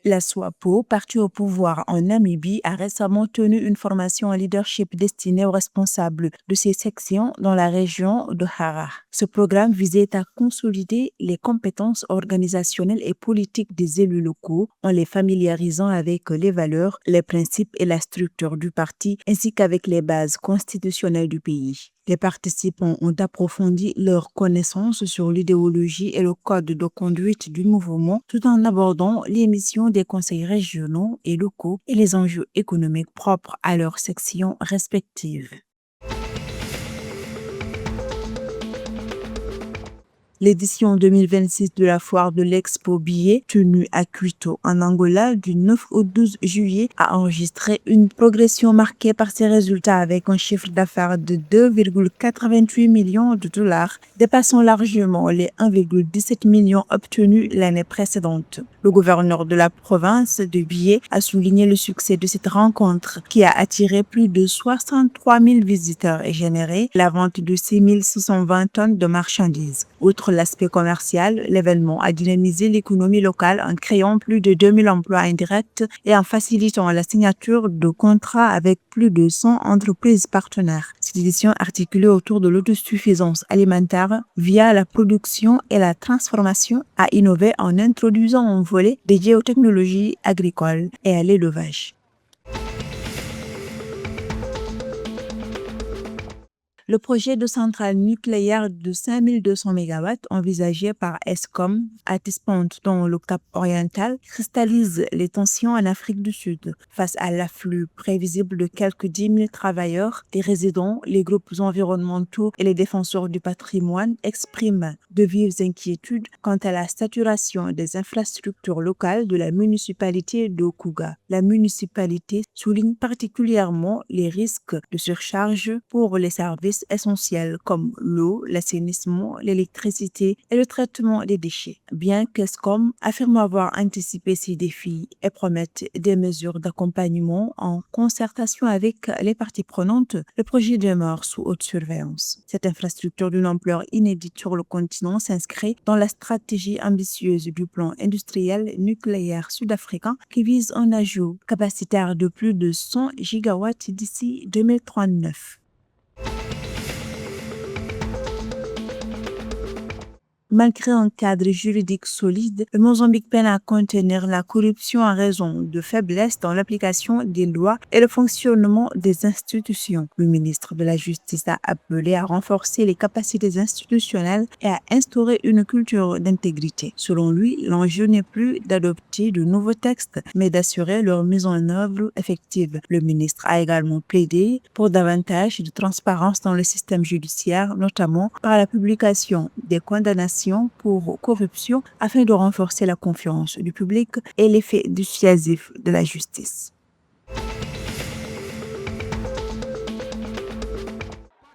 La SWAPO, parti au pouvoir en Namibie, a récemment tenu une formation en leadership destinée aux responsables de ses sections dans la région de Hara. Ce programme visait à consolider les compétences organisationnelles et politiques des élus locaux en les familiarisant avec les valeurs, les principes et la structure du parti, ainsi qu'avec les bases constitutionnelles du pays. Les participants ont approfondi leurs connaissances sur l'idéologie et le code de conduite du mouvement, tout en abordant les missions des conseils régionaux et locaux et les enjeux économiques propres à leurs sections respectives. L'édition 2026 de la foire de l'Expo Billet, tenue à Quito, en Angola, du 9 au 12 juillet, a enregistré une progression marquée par ses résultats avec un chiffre d'affaires de 2,88 millions de dollars, dépassant largement les 1,17 millions obtenus l'année précédente. Le gouverneur de la province de Billet a souligné le succès de cette rencontre qui a attiré plus de 63 000 visiteurs et généré la vente de 6 620 tonnes de marchandises. Outre l'aspect commercial, l'événement a dynamisé l'économie locale en créant plus de 2000 emplois indirects et en facilitant la signature de contrats avec plus de 100 entreprises partenaires. Cette édition articulée autour de l'autosuffisance alimentaire via la production et la transformation a innové en introduisant un volet dédié aux technologies agricoles et à l'élevage. Le projet de centrale nucléaire de 5200 MW envisagé par Eskom à Tispente dans le Cap oriental cristallise les tensions en Afrique du Sud. Face à l'afflux prévisible de quelques 10 000 travailleurs, les résidents, les groupes environnementaux et les défenseurs du patrimoine expriment de vives inquiétudes quant à la saturation des infrastructures locales de la municipalité de Kouga. La municipalité souligne particulièrement les risques de surcharge pour les services essentiels comme l'eau, l'assainissement, l'électricité et le traitement des déchets. Bien qu'Eskom affirme avoir anticipé ces défis et promette des mesures d'accompagnement en concertation avec les parties prenantes, le projet demeure sous haute surveillance. Cette infrastructure d'une ampleur inédite sur le continent s'inscrit dans la stratégie ambitieuse du plan industriel nucléaire sud-africain qui vise un ajout capacitaire de plus de 100 gigawatts d'ici 2039. Malgré un cadre juridique solide, le Mozambique peine à contenir la corruption en raison de faiblesses dans l'application des lois et le fonctionnement des institutions. Le ministre de la Justice a appelé à renforcer les capacités institutionnelles et à instaurer une culture d'intégrité. Selon lui, l'enjeu n'est plus d'adopter de nouveaux textes, mais d'assurer leur mise en œuvre effective. Le ministre a également plaidé pour davantage de transparence dans le système judiciaire, notamment par la publication des condamnations pour corruption afin de renforcer la confiance du public et l'effet dissuasif de la justice.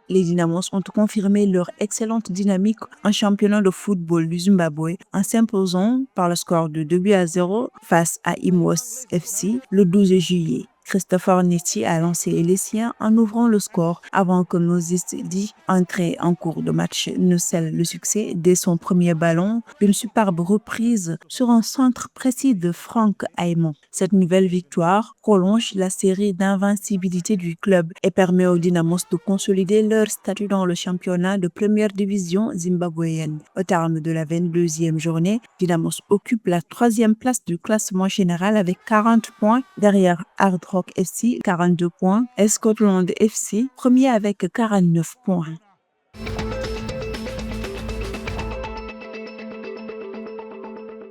Les Dynamos ont confirmé leur excellente dynamique en championnat de football du Zimbabwe en s'imposant par le score de 2-0 face à Imos FC le 12 juillet. Christopher Netti a lancé les siens en ouvrant le score avant que Moses Di, entré en cours de match, ne scelle le succès dès son premier ballon d'une superbe reprise sur un centre précis de Franck Aymon. Cette nouvelle victoire prolonge la série d'invincibilité du club et permet aux Dynamos de consolider leur statut dans le championnat de première division zimbabwéenne. Au terme de la 22e journée, Dynamos occupe la 3e place du classement général avec 40 points derrière Hard Rock FC 42 points et Scotland FC premier avec 49 points.